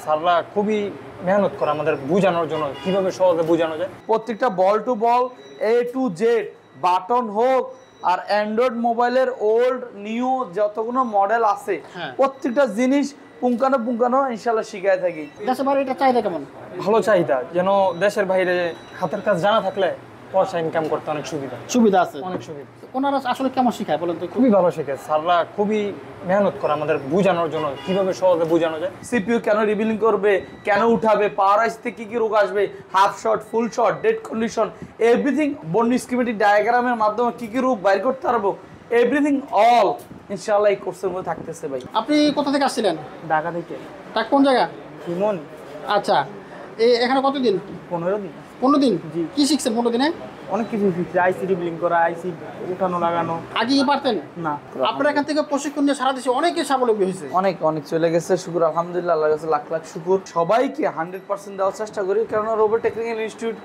স্যাররা খুবই মেহনত করে আমাদের বোঝানোর জন্য কিভাবে সহজে বোঝানো যায়। প্রত্যেকটা ball to ball A to Z button হোক আর অ্যান্ড্রয়েড মোবাইলের ওল্ড নিউ যতগুলো মডেল আছে প্রত্যেকটা জিনিস পুঙ্খানো ইনশাল্লাহ শিখায় থাকি। দেশের বাইরে এটা চাহিদা কেমন? ভালো চাহিদা, যেন দেশের বাইরে হাতের কাজ জানা থাকলে পয়সা ইনকাম করতে অনেক সুবিধা আছে, অনেক সুবিধা। ওনারা আসলে কেমন শেখায় বলেন তো? খুবই ভালো শেখে, স্যাররা খুবই মেহনত করে আমাদের বোঝানোর জন্য কিভাবে সহজে বোঝানো যায়। সিপিইউ কেন রিবিলিং করবে, কেন উঠাবে, পাওয়ার আইসিতে কি কি রোগ আসবে, half shot, full shot, dead condition, everything বর্ণ স্কিমেটিক ডায়াগ্রামের মাধ্যমে কি কি রোগ বাইর করতে পারবো, এভরিথিং অল ইনশাআল্লাহ এই কোর্সের মধ্যে থাকতেছে। ভাই আপনি কোথা থেকে আসছিলেন? ঢাকা থেকে। তা কোন জায়গা? ইমন। আচ্ছা, এখানে কতদিন? 15 দিন। 15 দিন? কি শিখছেন 15 দিনে? অনেক কিছু শিখছি, আইসি রিবিলিং করা, আইসি উঠানো লাগানো। আগে কি পারতেন না? আপনারা এখান থেকে প্রশিক্ষণ নিয়ে সারা দেশে অনেকে স্বাবলম্বী হয়েছে। অনেক চলে গেছে, শুকুর আলহামদুলিল্লাহ, আল্লাহর কাছে লাখ লাখ শুকুর। সবাইকে 100% দেওয়ার চেষ্টা করি, কারণ রোবট টেকনিক্যাল ইনস্টিটিউট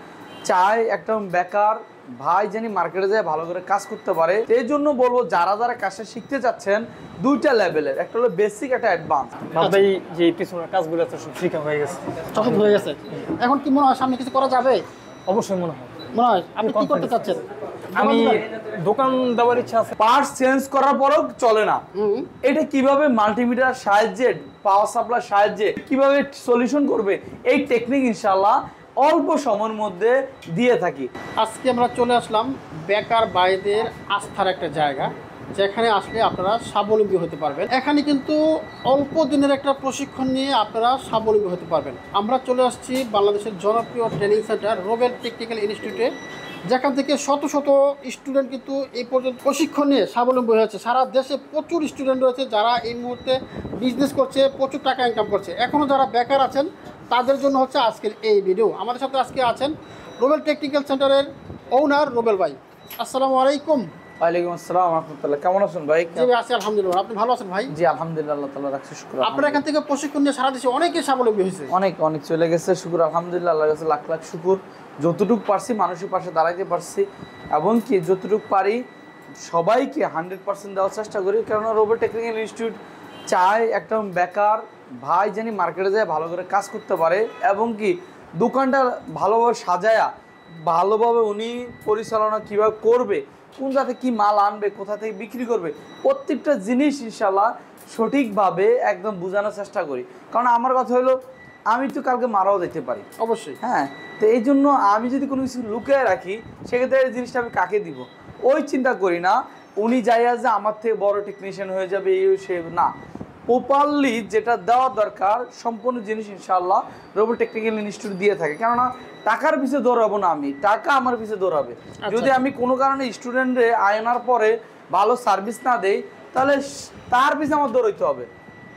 চায় একটা বেকার ভাই জানি মার্কেটে যায় ভালো করে কাজ করতে পারে। এই জন্য বলবো যারা যারা কাজটা শিখতে চাচ্ছেন দুইটা লেভেলের, একটা হলো বেসিক, একটা অ্যাডভান্স। ভাই যে পিছনের কাজগুলো আছে সব শিখা হয়ে গেছে, সহজ হয়ে গেছে। এখন কি মনে হয় সামনে কিছু করা যাবে? অবশ্যই মনে হয়। আপনি কি করতে চাচ্ছেন? আমি দোকান দেওয়ার ইচ্ছা আছে। পার্টস চেঞ্জ করার পরও চলে না, এটা কিভাবে মাল্টিমিটার সাহায্যে, পাওয়ার সাপ্লাই সাহায্যে কিভাবে সলিউশন করবে, এই টেকনিক ইনশাআল্লাহ অল্প সময়ের মধ্যে দিয়ে থাকি। আজকে আমরা চলে আসলাম বেকার ভাইদের আস্থার একটা জায়গা, যেখানে আসলে আপনারা স্বাবলম্বী হতে পারবেন। এখানে কিন্তু অল্প দিনের একটা প্রশিক্ষণ নিয়ে আপনারা স্বাবলম্বী হতে পারবেন। আমরা চলে আসছি বাংলাদেশের জনপ্রিয় ট্রেনিং সেন্টার রোবেল টেকনিক্যাল ইনস্টিটিউটে, যেখান থেকে শত শত স্টুডেন্ট কিন্তু এই পর্যন্ত প্রশিক্ষণ নিয়ে স্বাবলম্বী হয়েছে। সারা দেশে প্রচুর স্টুডেন্ট রয়েছে যারা এই মুহূর্তে বিজনেস করছে, প্রচুর টাকা ইনকাম করছে। এখনও যারা বেকার আছেন তাদের জন্য হচ্ছে আজকের এই ভিডিও। আমাদের সাথে আজকে আছেন রোবেল টেকনিক্যাল সেন্টারের ওনার রোবেল ভাই। আসসালামু আলাইকুম। ওয়ালাইকুম আসসালাম ওয়া রাহমাতুল্লাহ। কেমন আছেন ভাই? জি ভাই, আছি আলহামদুলিল্লাহ। আপনি ভালো আছেন ভাই? জি আলহামদুলিল্লাহ, আল্লাহ তাআলা রাখছে শুকর। আপনারা এখান থেকে প্রশিক্ষণ নিয়ে সারা দেশে অনেকে স্বাবলম্বী হয়েছে। অনেক চলে গেছে, শুকর আলহামদুলিল্লাহ, আল্লাহর কাছে লাখ লাখ শুকর। যতটুকু পারছি মানুষের পাশে দাঁড়াইতে পারছি, এবং কি যতটুকু পারি সবাইকে 100% দেওয়ার চেষ্টা করি, কারণ রোবট টেকনিক্যাল ইনস্টিটিউট চায় একটা বেকার ভাই জানি মার্কেটে যায় ভালো করে কাজ করতে পারে, এবং কি দোকানটা ভালোভাবে সাজায়া ভালোভাবে উনি পরিচালনা কীভাবে করবে, কোন জায়গাতে কী মাল আনবে, কোথা থেকে বিক্রি করবে, প্রত্যেকটা জিনিস ইনশাল্লাহ সঠিকভাবে একদম বোঝানোর চেষ্টা করি। কারণ আমার কথা হলো আমি তো কালকে মারাও যেতে পারি অবশ্যই, হ্যাঁ। তো এই জন্য আমি যদি কোনো কিছু লুকিয়ে রাখি সেক্ষেত্রে এই জিনিসটা আমি কাকে দিব ওই চিন্তা করি না। উনি যাইয়া যে আমার থেকে বড় টেকনিশিয়ান হয়ে যাবে এই সে না, প্রপারলি যেটা দেওয়া দরকার সম্পূর্ণ জিনিস ইনশাআল্লাহ রোবট টেকনিক্যাল ইনস্টিটিউট দিয়ে থাকে। কেননা টাকার পিছে দৌড়াবো না আমি, টাকা আমার পিছে দৌড়াবে। যদি আমি কোনো কারণে স্টুডেন্টে আয়নার পরে ভালো সার্ভিস না দেই তাহলে তার পিছে আমার দৌড়াইতে হবে,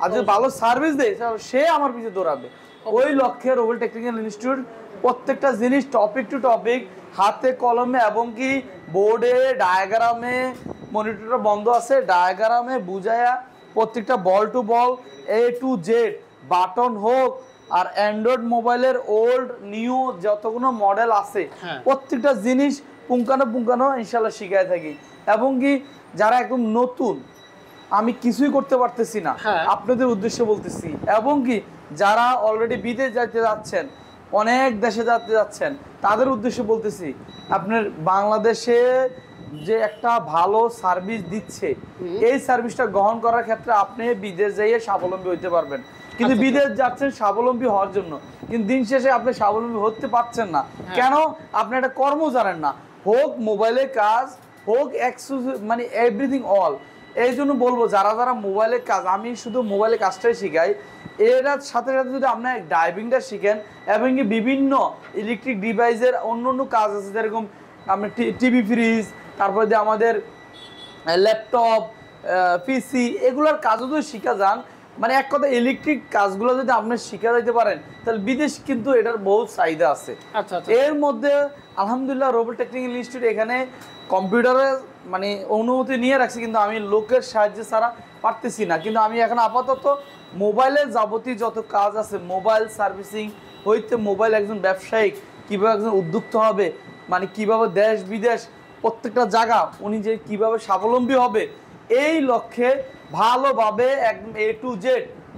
আর যদি ভালো সার্ভিস দেয় তাহলে সে আমার পিছে দৌড়াবে। ওই লক্ষ্যে রোবট টেকনিক্যাল ইনস্টিটিউট প্রত্যেকটা জিনিস টপিক টু টপিক হাতে কলমে এবং কি বোর্ডে ডায়াগ্রামে, মনিটরটা বন্ধ আছে, ডায়াগ্রামে বুঝায়া প্রত্যেকটা ball to ball A to Z button হোক আর অ্যান্ড্রয়েড মোবাইলের ওল্ড নিউ যতগুলো মডেল আছে প্রত্যেকটা জিনিস পুঙ্খানো ইনশাল্লাহ শিখায় থাকি। এবং কি যারা একদম নতুন, আমি কিছুই করতে পারতেছি না, আপনাদের উদ্দেশ্যে বলতেছি, এবং কি যারা অলরেডি বিদেশ যাইতে যাচ্ছেন, অনেক দেশে যেতে যাচ্ছেন, তাদের উদ্দেশ্যে বলতেছি আপনার বাংলাদেশে যে একটা ভালো সার্ভিস দিচ্ছে এই সার্ভিসটা গ্রহণ করার ক্ষেত্রে আপনি বিদেশ যাইয়ে স্বাবলম্বী হইতে পারবেন। কিন্তু বিদেশ যাচ্ছেন স্বাবলম্বী হওয়ার জন্য, কিন্তু দিন শেষে আপনি স্বাবলম্বী হতে পারছেন না। কেন? আপনি একটা কর্ম জানেন না, হোক মোবাইলের কাজ হোক মানে এভরিথিং অল। এই জন্য বলবো যারা যারা মোবাইলের কাজ, আমি শুধু মোবাইলের কাজটাই শিখাই, এর সাথে সাথে যদি আপনার ড্রাইভিংটা শিখেন এবং বিভিন্ন ইলেকট্রিক ডিভাইসের অন্য কাজ আছে, যেরকম আপনি টিভি ফ্রিজ, তারপরে যে আমাদের ল্যাপটপ পিসি, এগুলোর কাজও যদি শিখা যান, মানে এক কথা ইলেকট্রিক কাজগুলো যদি আপনি শিখা যাইতে পারেন তাহলে বিদেশ কিন্তু এটার বহুত চাহিদা আছে। এর মধ্যে আলহামদুলিল্লাহ রোবট টেকনিক্যাল ইনস্টিটিউট এখানে কম্পিউটারে মানে অনুমতি নিয়ে রাখছি, কিন্তু আমি লোকের সাহায্যে ছাড়া পারতেছি না। কিন্তু আমি এখন আপাতত মোবাইলের যাবতীয় যত কাজ আছে, মোবাইল সার্ভিসিং হইতে মোবাইল একজন ব্যবসায়িক কীভাবে একজন উদ্যোক্তা হবে, মানে কিভাবে দেশ বিদেশ প্রত্যেকটা জায়গা উনি যে কিভাবে স্বাবলম্বী হবে, এই লক্ষ্যে ভালোভাবে একদম A to Z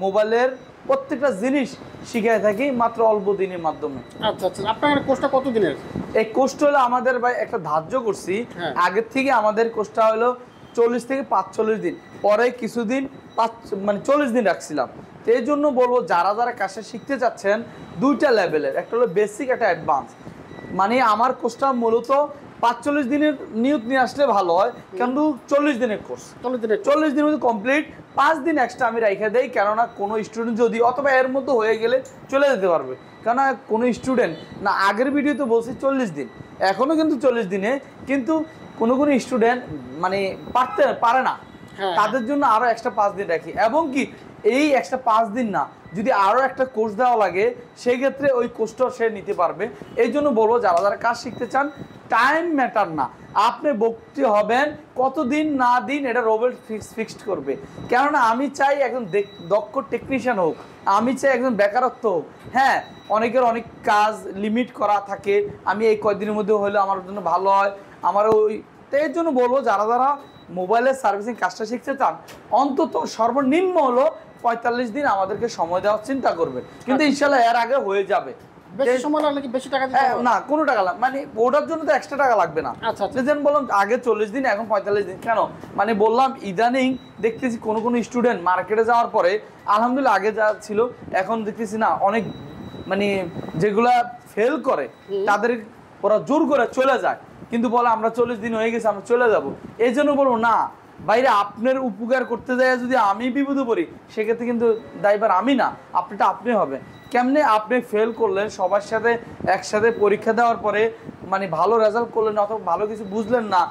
মোবাইলের প্রত্যেকটা জিনিস শিখাই থাকি মাত্র অল্প দিনের মাধ্যমে। আচ্ছা আচ্ছা, আপনার কোর্সটা কত দিনের? এই কোর্সটা হলো আমাদের ভাই একটা ধার্য করছি, হ্যাঁ। আগের থেকে আমাদের কোর্সটা হলো 40 থেকে 45 দিন, পরে কিছুদিন 40 দিন রাখছিলাম। তো এই জন্য বলবো যারা যারা কাজটা শিখতে চাচ্ছেন, দুইটা লেভেলের, একটা হলো বেসিক, একটা অ্যাডভান্স। মানে আমার কোর্সটা মূলত 45 দিনের নিয়ত নিয়ে আসলে ভালো হয়, কিন্তু 40 দিনের কোর্স, 40 দিনের মধ্যে কমপ্লিট। 5 দিন এক্সট্রা আমি রেখে দেই, কেননা কোনো স্টুডেন্ট যদি অথবা এর মধ্যে হয়ে গেলে চলে যেতে পারবে। কেননা কোনো স্টুডেন্ট না, আগের ভিডিওতে বলছি 40 দিন, এখনও কিন্তু 40 দিনে, কিন্তু কোনো স্টুডেন্ট মানে পারে না, তাদের জন্য আরও এক্সট্রা 5 দিন রাখি। এবং কি এই এক্সট্রা 5 দিন না, যদি আরও একটা কোর্স দেওয়া লাগে সেই ক্ষেত্রে ওই কোর্সটাও সে নিতে পারবে। এই জন্য বলবো যারা যারা কাজ শিখতে চান, টাইম ম্যাটার না, আপনি ভর্তি হবেন কতদিন না দিন এটা রোবট ফিক্সড করবে। কেননা আমি চাই একজন দক্ষ টেকনিশিয়ান হোক, আমি চাই একজন বেকারত্ব হোক। হ্যাঁ, অনেকের অনেক কাজ লিমিট করা থাকে, আমি এই কয়েকদিনের মধ্যে হলে আমার জন্য ভালো হয়, আমার ওই। তো এর জন্য বলবো যারা যারা মোবাইলের সার্ভিসিং কাজটা শিখতে চান, অন্তত সর্বনিম্ন হলো 45 দিন আমাদেরকে সময় দেওয়ার চিন্তা করবেন, কিন্তু ইনশাল্লাহ এর আগে হয়ে যাবে। বেশি সময় লাগলে কি বেশি টাকা দিতে হবে? না, কোনো টাকা লাগবে, মানে ওটার জন্য তো এক্সট্রা টাকা লাগবে না। আচ্ছা আচ্ছা, যেন বললাম আগে 40 দিন, এখন 45 দিন। কেন মানে বললাম, ইদানিং দেখতেছি কোনো স্টুডেন্ট মার্কেটে যাওয়ার পরে, আলহামদুলিল্লাহ আগে যা ছিল এখন দেখতেছি না, অনেক মানে যেগুলা ফেল করে তাদের ওরা জোর করে চলে যায়, কিন্তু বলে আমরা 40 দিন হয়ে গেছে আমরা চলে যাব। এই জন্য বলবো না বাইরে, আপনার উপকার করতে যায় যদি আমি বিপদে পড়ি, সেক্ষেত্রে কিন্তু দায়ভার আমি না, আপনারটা আপনি হবে। কেমনে আপনি ফেল করলেন, সবার সাথে একসাথে পরীক্ষা দেওয়ার পরে মানে ভালো রেজাল্ট করলেন অথবা ভালো কিছু বুঝলেন না,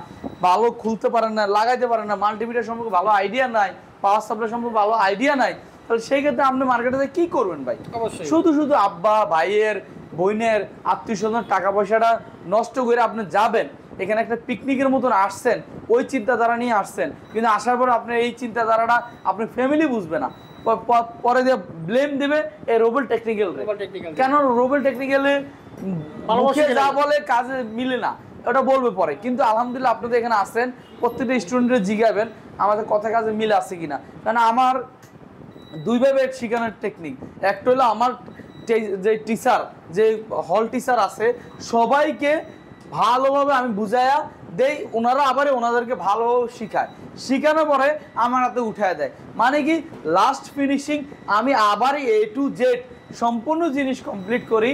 ভালো খুলতে পারেন না, লাগাইতে পারেন না, মাল্টিমিটার সম্পর্কে ভালো আইডিয়া নাই, পাওয়ার সাপ্লাই সম্পর্কে ভালো আইডিয়া নাই, তাহলে সেই ক্ষেত্রে আপনি মার্কেটে কি করবেন ভাই? শুধু শুধু আব্বা ভাইয়ের বোনের আত্মীয় স্বজন টাকা পয়সাটা নষ্ট করে আপনি যাবেন, এখানে একটা পিকনিকের মতন আসছেন, ওই চিন্তাধারা নিয়ে আসছেন, কিন্তু আসার পর আপনার এই চিন্তাধারাটা আপনার ফ্যামিলি বুঝবে না, পরে দিয়ে ব্লেম দেবে এই রোবট টেকনিক্যাল। কেন রোবট টেকনিক্যালে যা বলে কাজে মিলে না, ওটা বলবে পরে। কিন্তু আলহামদুলিল্লাহ আপনাদের এখানে আসছেন, প্রত্যেকটা স্টুডেন্টের জিজ্ঞাবেন আমাদের কথা কাজে মিলে আছে কিনা। কারণ আমার দুইভাবে শেখানোর টেকনিক, একটা হলো আমার যে টিচার, যে হল টিচার আছে, সবাইকে ভালোভাবে আমি বুঝাইয়া দেই, ওনারা আবার ওনাদেরকে ভালোভাবে শিখায়, শিখানোর পরে আমার হাতে উঠায় দেয়। মানে কি লাস্ট ফিনিশিং আমি আবার A to Z সম্পূর্ণ জিনিস কমপ্লিট করি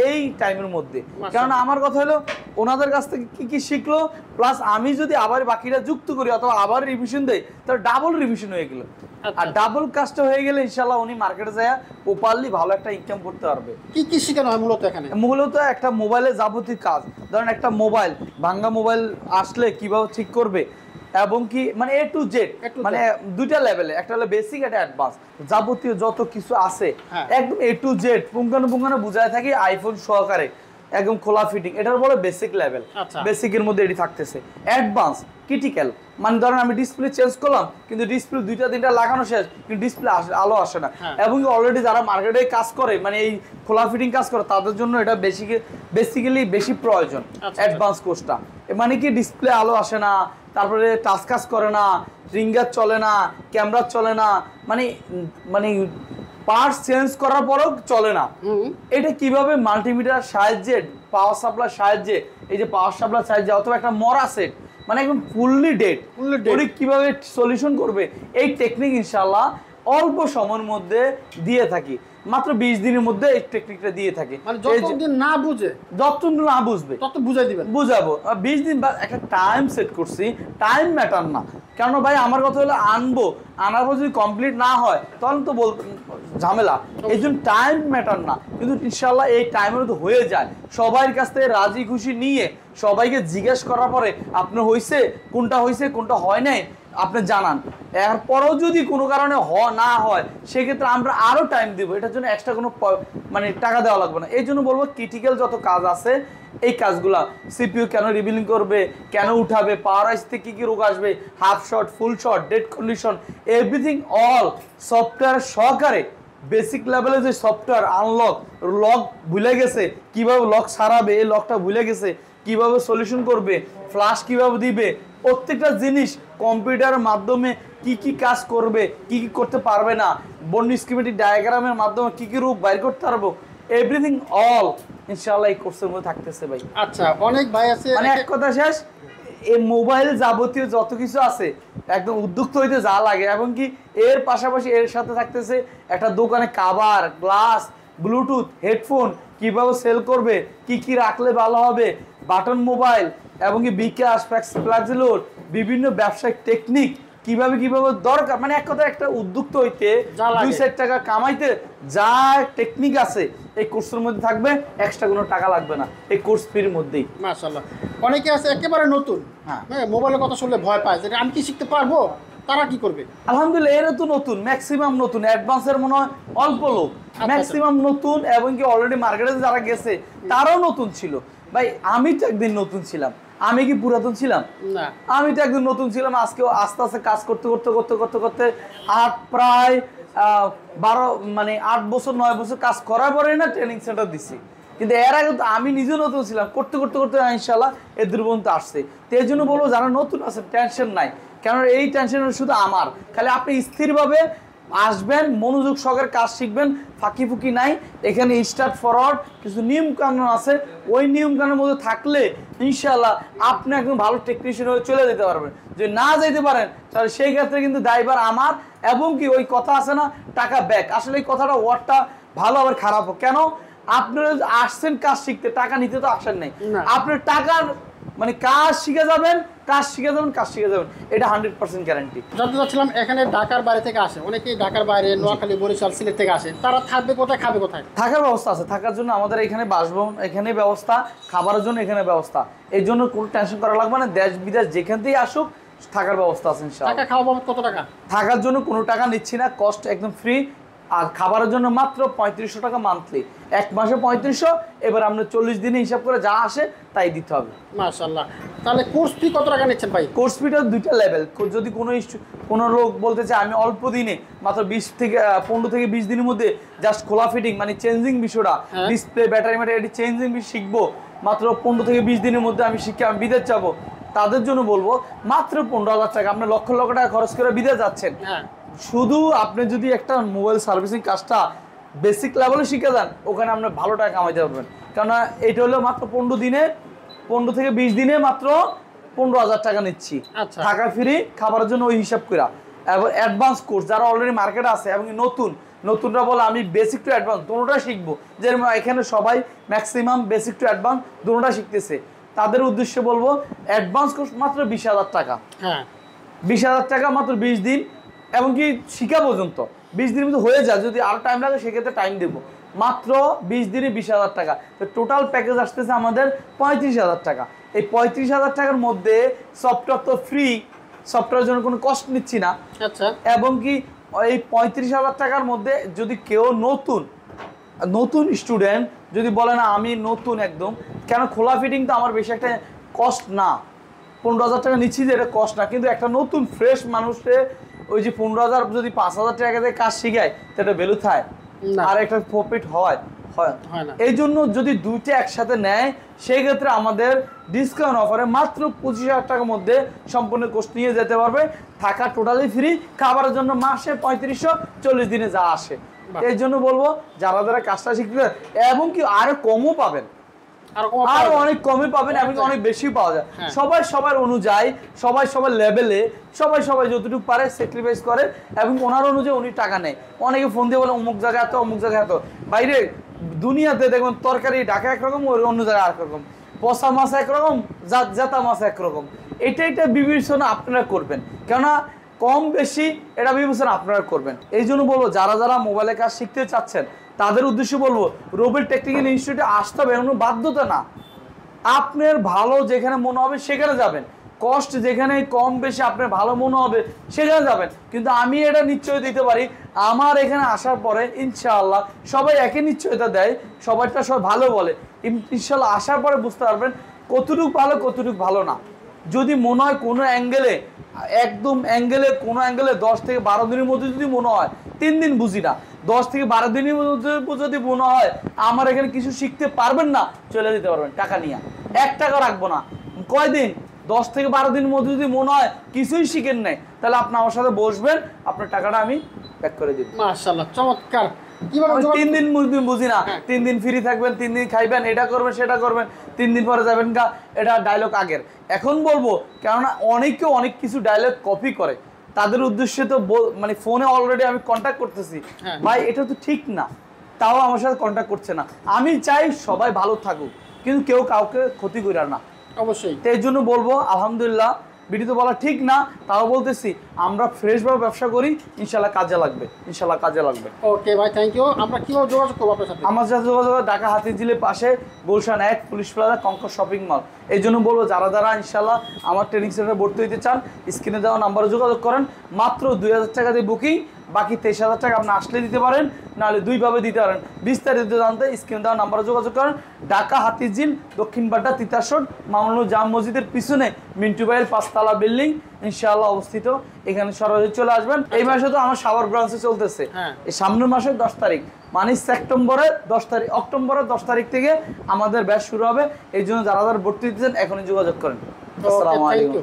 এই টাইমের মধ্যে। কারণ আমার কথা হলো ওনাদের কাছ থেকে কি কি শিখলো, প্লাস আমি যদি আবার বাকিটা যুক্ত করি অথবা আবার রিভিশন দেই, তাহলে ডাবল রিভিশন হয়ে গেল। আর ডাবল কাজটা হয়ে গেলে ইনশাল্লাহ উনি মার্কেটে যায় প্রপারলি ভালো একটা ইনকাম করতে পারবে। কি কি শেখানো হয় মূলত এখানে? মূলত একটা মোবাইলের যাবতীয় কাজ, ধরেন একটা মোবাইল ভাঙ্গা মোবাইল আসলে কিভাবে ঠিক করবে, এবং কি মানে A to Z, মানে দুইটা লেভেলে, একটা হলো বেসিক, একটা অ্যাডভান্স, যাবতীয় যত কিছু আছে একদম A to Z পুঙ্খানুপুঙ্খানু বুঝায় থাকি আইফোন সহকারে, একদম খোলা ফিটিং, এটার বলে বেসিক লেভেল। বেসিকের মধ্যে এটি থাকতেছে। অ্যাডভান্স ক্রিটিক্যাল, মানে ধরেন আমি ডিসপ্লে চেঞ্জ করলাম, কিন্তু ডিসপ্লে 2-3টা লাগানো শেষ, কিন্তু ডিসপ্লে আলো আসে না, এবং অলরেডি যারা মার্কেটে কাজ করে মানে এই খোলা ফিটিং কাজ করে, তাদের জন্য এটা বেসিক্যালি বেশি প্রয়োজন অ্যাডভান্স কোর্সটা। মানে কি ডিসপ্লে আলো আসে না, তারপরে টাচ কাজ করে না, ফিঙ্গার চলে না, ক্যামেরা চলে না, মানে পার্টস চেঞ্জ করার পরেও চলে না, এটা কিভাবে মাল্টিমিটার সাহায্যে, পাওয়ার সাপ্লাই সাহায্যে, এই যে পাওয়ার সাপ্লাই সাহায্যে অথবা একটা মরা সেট মানে একদম ফুললি ডেড কিভাবে সলিউশন করবে, এই টেকনিক ইনশাআল্লাহ অল্প সময়ের মধ্যে দিয়ে থাকি। মাত্র 20 দিনের মধ্যে এই টেকনিকটা দিয়ে থাকি। মানে যতদিন না বুঝবে তত বুঝাই দিবেন, বুঝাবো। 20 দিন বা একটা টাইম সেট করছি, টাইম ম্যাটার না। কেন ভাই আমার কথা হলো আনার পর যদি কমপ্লিট না হয় তখন তো ঝামেলা, এই জন্য টাইম ম্যাটার না, কিন্তু ইনশাল্লাহ এই টাইমের মধ্যে হয়ে যায়। সবার কাছ থেকে রাজি খুশি নিয়ে সবাইকে জিজ্ঞেস করার পরে আপনার হয়েছে কোনটা হয় নাই আপনি জানান, এরপরও যদি কোনো কারণে না হয় সেক্ষেত্রে আমরা আরও টাইম দিব, এটার জন্য এক্সট্রা কোনো মানে টাকা দেওয়া লাগবে না। এই জন্য বলবো ক্রিটিক্যাল যত কাজ আছে এই কাজগুলা, সিপিইউ কেন রিবিলিং করবে, কেন উঠাবে, পাওয়ার আইস থেকে কী রোগ আসবে, half shot, full shot, dead condition, everything all software সহকারে বেসিক লেভেলে যে সফটওয়্যার আনলক, লক ভুলে গেছে কিভাবে লক সারাবে, এই লকটা ভুলে গেছে কিভাবে সলিউশন করবে, ফ্লাশ কিভাবে দিবে, প্রত্যেকটা জিনিস কম্পিউটারের মাধ্যমে কি কি কাজ করবে, কি কি করতে পারবে না, বর্ণ স্কিমেটিক ডায়াগ্রামের মাধ্যমে কি কি রূপ বাইর করতে পারবো, এভরিথিং অল ইনশাআল্লাহ এই কোর্সের মধ্যে থাকতেছে ভাই। আচ্ছা, অনেক ভাই আছে মানে এক কথা শেষ, এই মোবাইল যাবতীয় যত কিছু আছে একদম উদ্যুক্ত হইতে যা লাগে, এবং কি এর পাশাপাশি এর সাথে থাকতেছে একটা দোকানে কাভার, গ্লাস, ব্লুটুথ, হেডফোন কিভাবে সেল করবে, কি কি রাখলে ভালো হবে, বাটন মোবাইল, এবং কি বিকাশ, ফ্ল্যাক্সিলোড, বিভিন্ন ব্যবসায়িক টেকনিক কিভাবে কিভাবে দরকার, মানে এক কথা একটা উদ্যুক্ত হইতে যা লাগে। 2 সেট টাকা কামাইতে যা টেকনিক আছে এই কোর্সের মধ্যে থাকবে, এক্সট্রা কোনো টাকা লাগবে না এই কোর্স ফির মধ্যেই। মাশাআল্লাহ। অনেকে আছে একেবারে নতুন, হ্যাঁ। হ্যাঁ, মোবাইলের কথা শুনলে ভয় পায় যে আমি কি শিখতে পারবো, তারা কি করবে? আলহামদুলিল্লাহ এরা তো নতুন, ম্যাক্সিমাম নতুন, অ্যাডভান্সের মনে হয় অল্প লোক, ম্যাক্সিমাম নতুন, এবং কি অলরেডি মার্কেটে যারা গেছে তারাও নতুন ছিল। ভাই আমি তো একদিন নতুন ছিলাম, আমি কি পুরাতন ছিলাম? না, আমি তো একদিন নতুন ছিলাম। আজকে আস্তে আস্তে কাজ করতে করতে করতে করতে করতে প্রায় 8 বছর 9 বছর কাজ করার পরে না ট্রেনিং সেন্টার দিছি, কিন্তু এর আগে তো আমি নিজে নতুন ছিলাম, করতে করতে করতে ইনশাল্লাহ এর দুর্বন্ত আসছে। তো এই জন্য বলবো যারা নতুন আছে টেনশন নাই, কেন এই টেনশন শুধু আমার, খালি আপনি স্থিরভাবে আসবেন, মনোযোগ সহকারে কাজ শিখবেন, ফাঁকি ফুকি নাই। এখানে স্টার্ট ফরওয়ার্ড কিছু নিয়ম কানুন আছে, ওই নিয়ম কানুনের মধ্যে থাকলে ইনশাল্লাহ আপনি একদম ভালো টেকনিশিয়ান হয়ে চলে যেতে পারবেন। যদি না যেতে পারেন তাহলে সেই ক্ষেত্রে কিন্তু দায়ভার আমার, এবং কি ওই কথা আছে না টাকা ব্যাক, আসলে এই কথাটা ওয়ার্ডটা ভালো আবার খারাপও। কেন আপনারা আসছেন কাজ শিখতে, টাকা নিতে তো আসেন নাই, আপনার টাকা মানে কাজ শিখে যাবেন, কাজ শিখে যাবেন, কাজ শিখে যাবেন, এটা 100% গ্যারান্টি। জানতে চাচ্ছিলাম এখানে ঢাকার বাইরে থেকে আসে অনেকেই, ঢাকার বাইরে নোয়াখালী, বরিশাল, সিলেট থেকে আসে, তারা থাকবে কোথায়, খাবে কোথায়? থাকার ব্যবস্থা আছে, থাকার জন্য আমাদের এখানে বাসভবন, এখানে ব্যবস্থা, খাবারের জন্য এখানে ব্যবস্থা, এই জন্য কোনো টেনশন করা লাগবে না। দেশ বিদেশ যেখান থেকেই আসুক থাকার ব্যবস্থা আছে ইনশাআল্লাহ। টাকা খাওয়া বাবদ কত টাকা? থাকার জন্য কোনো টাকা নিচ্ছি না, কস্ট একদম ফ্রি। আর খাবারের জন্য মাত্র 3500 টাকা মান্থলি, 1 মাসে 3500, এবার আমরা 40 দিনে হিসাব করে যা আসে তাই দিতে হবে। মাশাআল্লাহ। তাহলে কোর্স ফি কত টাকা নিচ্ছেন ভাই? কোর্স ফিটা 2টা লেভেল। যদি কোনো লোক বলতে চায় আমি অল্প দিনে মাত্র 15 থেকে 20 দিনের মধ্যে জাস্ট খোলা ফিটিং মানে চেঞ্জিং বিষয়টা, ডিসপ্লে, ব্যাটারি এটি চেঞ্জিং শিখবো, মাত্র 15 থেকে 20 দিনের মধ্যে আমি শিখে আমি বিদেশ যাবো, তাদের জন্য বলবো মাত্র 15,000 টাকা। আপনি লক্ষ লক্ষ টাকা খরচ করে বিদেশ যাচ্ছেন, শুধু আপনি যদি একটা মোবাইল সার্ভিসিং কাজটা বেসিক লেভেলে শিখে যান, ওখানে আপনি ভালো টাকা কামাইতে পারবেন। কেননা এটা হলো মাত্র 15 থেকে 20 দিনে মাত্র 15,000 টাকা নিচ্ছি, থাকা ফ্রি, খাবারের জন্য ওই হিসাব করা। এবং অ্যাডভান্স কোর্স যারা অলরেডি মার্কেটে আছে এবং নতুনরা বলে আমি বেসিক টু অ্যাডভান্স দুটোটা শিখবো, যেরকম এখানে সবাই ম্যাক্সিমাম বেসিক টু অ্যাডভান্স দুটোটা শিখতেছে, তাদের উদ্দেশ্যে বলবো অ্যাডভান্স কোর্স মাত্র 20,000 টাকা। 20,000 টাকা মাত্র 20 দিন, এবং কি শিখা পর্যন্ত 20 দিনের মধ্যে হয়ে যায়, যদি আরও টাইম লাগে সেক্ষেত্রে টাইম দেবো। মাত্র 20 দিনে 20,000 টাকা, তো টোটাল প্যাকেজ আসতেছে আমাদের 35,000 টাকা। এই 35,000 টাকার মধ্যে সফটওয়্যার তো ফ্রি, সফটওয়্যারের জন্য কোনো কষ্ট নিচ্ছি না। আচ্ছা, এবং কি এই 35,000 টাকার মধ্যে যদি কেউ নতুন স্টুডেন্ট যদি বলে না আমি নতুন একদম, কেন খোলা ফিটিং তো আমার বেশি একটা কষ্ট না, 15,000 টাকা নিচ্ছি যে এটা কষ্ট না, কিন্তু একটা নতুন ফ্রেশ মানুষে ওই যে 15,000 যদি 5,000 টাকা দিয়ে কাজ শিখায় সেটা ভ্যালু থাকে আর একটা প্রফিট হয় না। এই জন্য যদি দুইটা একসাথে নেয় সেই ক্ষেত্রে আমাদের ডিসকাউন্ট অফারে মাত্র 25,000 টাকার মধ্যে সম্পূর্ণ কোর্স নিয়ে যেতে পারবে, থাকা টোটালি ফ্রি, খাবারের জন্য মাসে 3500, 40 দিনে যা আসে। এই জন্য বলবো যারা কাজটা শিখতে, এবং কি আরো কমও পাবেন, আরো অনেক কমে পাবেন, এবং অনেক বেশি পাওয়া যায়। সবাই সবার অনুযায়ী, সবাই সবার লেভেলে, সবাই যতটুকু পারে স্যাক্রিফাইস করে, এবং ওনার অনুযায়ী উনি টাকা নেয়। অনেকে ফোন দিয়ে বলে অমুক জায়গায় এত, অমুক জায়গায় এত। বাইরে দুনিয়াতে দেখবেন তরকারি ঢাকা একরকম, অন্য জায়গায় একরকম, পচা মাছ একরকম, জাতা মাছ একরকম। এটা বিবেচনা আপনারা করবেন, কেননা কম বেশি এটা বিবেচনা আপনারা করবেন। এই জন্য বলবো যারা মোবাইলে কাজ শিখতে চাচ্ছেন তাদের উদ্দেশ্যে বলবো রোবেল টেকনিক্যাল ইনস্টিটিউটে আসতে হবে, কোনো বাধ্যতা না, আপনার ভালো যেখানে মনে হবে সেখানে যাবেন, কষ্ট যেখানে কম বেশি আপনার ভালো মনে হবে সেখানে যাবেন। কিন্তু আমি এটা নিশ্চয় দিতে পারি, আমার এখানে আসার পরে ইনশাআল্লাহ সবাই একই নিশ্চয়তা দেয়, সবাইটা সবাই ভালো বলে, ইনশাআল্লাহ আসার পরে বুঝতে পারবেন কতটুকু ভালো না। যদি মনে হয় কোনো অ্যাঙ্গেলে, একদম কোনো অ্যাঙ্গেলে 10 থেকে 12 দিনের মধ্যে যদি মনে হয়, 3 দিন বুঝি না, 10 থেকে 12 দিনের মধ্যে যদি মনে হয় আমার এখানে কিছু শিখতে পারবেন না, চলে যেতে পারবেন টাকা নিয়ে, 1 টাকা রাখবো না। কয়দিন? 10 থেকে 12 দিনের মধ্যে যদি মনে হয় কিছুই শিখেন নাই, তাহলে আপনি আমার সাথে বসবেন, আপনার টাকাটা আমি ব্যাক করে দিব। মাশাআল্লাহ, চমৎকার। কিভাবে আমি যোগাযোগ- 3 দিন বুঝি না, 3 দিন ফ্রি থাকবেন, 3 দিন খাইবেন, এটা করবেন সেটা করবেন, 3 দিন পরে যাবেন গা, এটা ডায়লগ আগের। এখন বলবো, কেননা অনেকে অনেক কিছু ডায়লগ কপি করে, তাদের উদ্দেশ্যে তো মানে ফোনে অলরেডি আমি কন্ট্যাক্ট করতেছি, হ্যাঁ। ভাই এটা তো ঠিক না, তাও আমার সাথে কন্ট্যাক্ট করছে না। আমি চাই সবাই ভালো থাকুক, কিন্তু কেউ কাউকে ক্ষতি করে না। অবশ্যই। তো এই জন্য বলবো আলহামদুলিল্লাহ, ভিডিওতে বলা ঠিক না, তাও বলতেছি আমরা ফ্রেশভাবে ব্যবসা করি, ইনশাল্লাহ কাজে লাগবে, ইনশাল্লাহ কাজে লাগবে। ওকে ভাই, থ্যাংক ইউ। আমরা কিভাবে যোগাযোগ করবো আপনার সাথে? আমার সাথে যোগাযোগ ঢাকা হাতিঝিলের পাশে Gulshan 1 police plaza Kankar shopping mall. এই জন্য বলবো যারা ইনশাল্লাহ আমার ট্রেনিং সেন্টারে ভর্তি হতে চান, স্ক্রিনে দেওয়া নাম্বারে যোগাযোগ করেন। মাত্র 2000 টাকা দিয়ে বুকিং, বাকি 23,000 টাকা আপনি আসলে দিতে পারেন, নাহলে দুইভাবে দিতে পারেন। বিস্তারিত জানতে স্ক্রিনে দেওয়া নাম্বারে যোগাযোগ করেন। ঢাকা হাতিঝিল দক্ষিণ বাড্ডা তিতাসর মামুনুল জাম মসজিদের পিছনে মিন্টু ভাইয়ের 5 তলা বিল্ডিং ইনশাআল্লাহ অবস্থিত। এখানে সরাসরি চলে আসবেন। এই মাসে তো আমার সাভার ব্রাঞ্চে চলতেছে, এই সামনের মাসের 10 তারিখ, মানে সেপ্টেম্বরের 10 তারিখ, অক্টোবরের 10 তারিখ থেকে আমাদের ব্যাচ শুরু হবে। এই জন্য যারা ভর্তি দিতেছেন এখনই যোগাযোগ করেন। আসসালামু আলাইকুম।